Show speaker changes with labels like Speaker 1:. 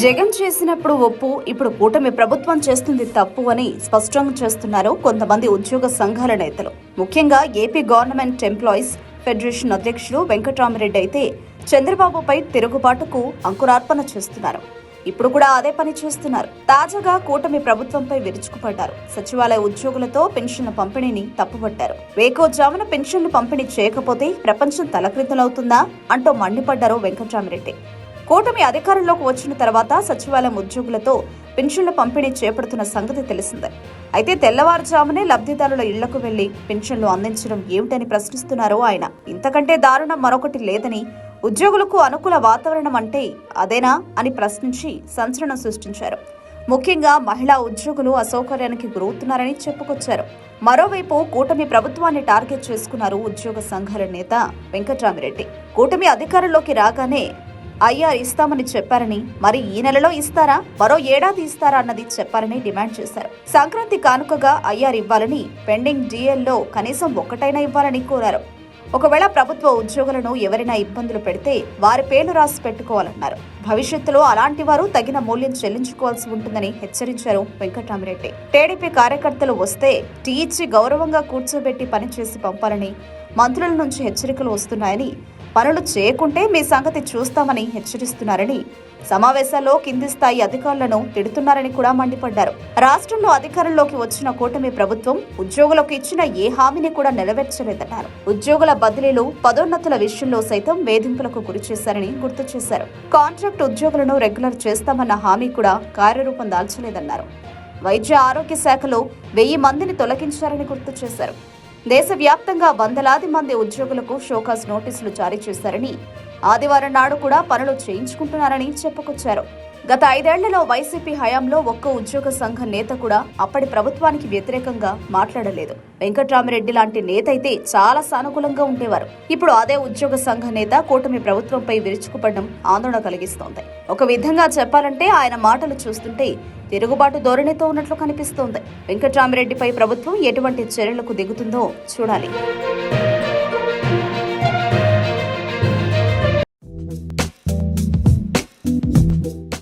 Speaker 1: జగన్ చేసినప్పుడు ఒప్పు, ఇప్పుడు కూటమి ప్రభుత్వం చేస్తుంది తప్పు అని స్పష్టం చేస్తున్నారు కొంతమంది ఉద్యోగ సంఘాల నేతలు. ముఖ్యంగా ఏపీ గవర్నమెంట్ ఎంప్లాయీస్ ఫెడరేషన్ అధ్యక్షుడు వెంకట్రామిరెడ్డి అయితే చంద్రబాబుపై తిరుగుబాటుకు అంకురార్పణ చేస్తున్నారు. ఇప్పుడు కూడా అదే పని చేస్తున్నారు. తాజాగా కూటమి ప్రభుత్వంపై విరుచుకుపడ్డారు. సచివాలయ ఉద్యోగులతో పెన్షన్ల పంపిణీని తప్పుపట్టారు. వేకోజామున పెన్షన్లు పంపిణీ చేయకపోతే ప్రపంచం తలక్రిందులవుతుందా అంటూ మండిపడ్డారు వెంకట్రామిరెడ్డి. కూటమి అధికారంలోకి వచ్చిన తర్వాత సచివాలయం ఉద్యోగులతో పెన్షన్ల పంపిణీ చేపడుతున్న సంగతి తెలిసిందే. అయితే తెల్లవారుజామునే లబ్ధిదారుల ఇళ్లకు వెళ్లి పెన్షన్లు అందించడం ఏమిటని ప్రశ్నిస్తున్నారు ఆయన. ఇంతకంటే దారుణం మరొకటి లేదని, ఉద్యోగులకు అనుకూల వాతావరణం అంటే అదేనా అని ప్రశ్నించి సంచలనం సృష్టించారు. ముఖ్యంగా మహిళా ఉద్యోగులు అసౌకర్యానికి గురవుతున్నారని చెప్పుకొచ్చారు. మరోవైపు కూటమి ప్రభుత్వాన్ని టార్గెట్ చేసుకున్నారు ఉద్యోగ సంఘాల నేత వెంకట్రామిరెడ్డి. కూటమి అధికారంలోకి రాగానే ఐఆర్ ఇస్తామని చెప్పారని, మరి ఈ నెలలో ఇస్తారా, మరో ఏడాది ఇస్తారా అన్నది చెప్పాలని డిమాండ్ చేశారు. సంక్రాంతి కానుకగా ఐఆర్ ఇవ్వాలని, పెండింగ్ డిఎల్లో కనీసం ఒక్కటైనా ఇవ్వాలని కోరారు. ఒకవేళ ప్రభుత్వ ఉద్యోగులను ఎవరైనా ఇబ్బందులు పెడితే వారి పేర్లు రాసి పెట్టుకోవాలన్నారు. భవిష్యత్తులో అలాంటి వారు తగిన మూల్యం చెల్లించుకోవాల్సి ఉంటుందని హెచ్చరించారు వెంకట్రామిరెడ్డి. టీడీపీ కార్యకర్తలు వస్తే టీ ఇచ్చి గౌరవంగా కూర్చోబెట్టి పనిచేసి పంపాలని, మంత్రుల నుంచి హెచ్చరికలు వస్తున్నాయని, పనులు చేయకుంటే మీ సంగతి చూస్తామని హెచ్చరిస్తున్నారని, సమావేశాల్లో కింది స్థాయి అధికారులను తిడుతున్నారని కూడా మండిపడ్డారు. రాష్ట్రంలో అధికారంలోకి వచ్చిన కూటమి ప్రభుత్వం ఉద్యోగులకు ఇచ్చిన ఏ హామీని కూడా నెరవేర్చలేదన్నారు. ఉద్యోగుల బదిలీలు, పదోన్నతుల విషయంలో సైతం వేధింపులకు గురిచేశారని గుర్తు చేశారు. కాంట్రాక్ట్ ఉద్యోగులను రెగ్యులర్ చేస్తామన్న హామీ కూడా కార్యరూపం దాల్చలేదన్నారు. వైద్య ఆరోగ్య శాఖలో 1000 మందిని తొలగించారని గుర్తు చేశారు. దేశవ్యాప్తంగా వందలాది మంది ఉద్యోగులకు షోకాజ్ నోటీసులు జారీ చేశారని, ఆదివారం నాడు కూడా పనులు చేయించుకుంటున్నారని చెప్పుకొచ్చారు. గత 5 ఏళ్లలో వైసీపీ హయాంలో ఒక్క ఉద్యోగ సంఘ నేత కూడా అప్పటి ప్రభుత్వానికి వ్యతిరేకంగా మాట్లాడలేదు. వెంకట్రామిరెడ్డి లాంటి నేత అయితే చాలా సానుకూలంగా ఉండేవారు. ఇప్పుడు అదే ఉద్యోగ సంఘ నేత కూటమి ప్రభుత్వంపై విరుచుకుపడడం ఆందోళన కలిగిస్తోంది. ఒక విధంగా చెప్పాలంటే ఆయన మాటలు చూస్తుంటే తిరుగుబాటు ధోరణితో ఉన్నట్లు కనిపిస్తోంది. వెంకట్రామిరెడ్డిపై ప్రభుత్వం ఎటువంటి చర్యలకు దిగుతుందో చూడాలి.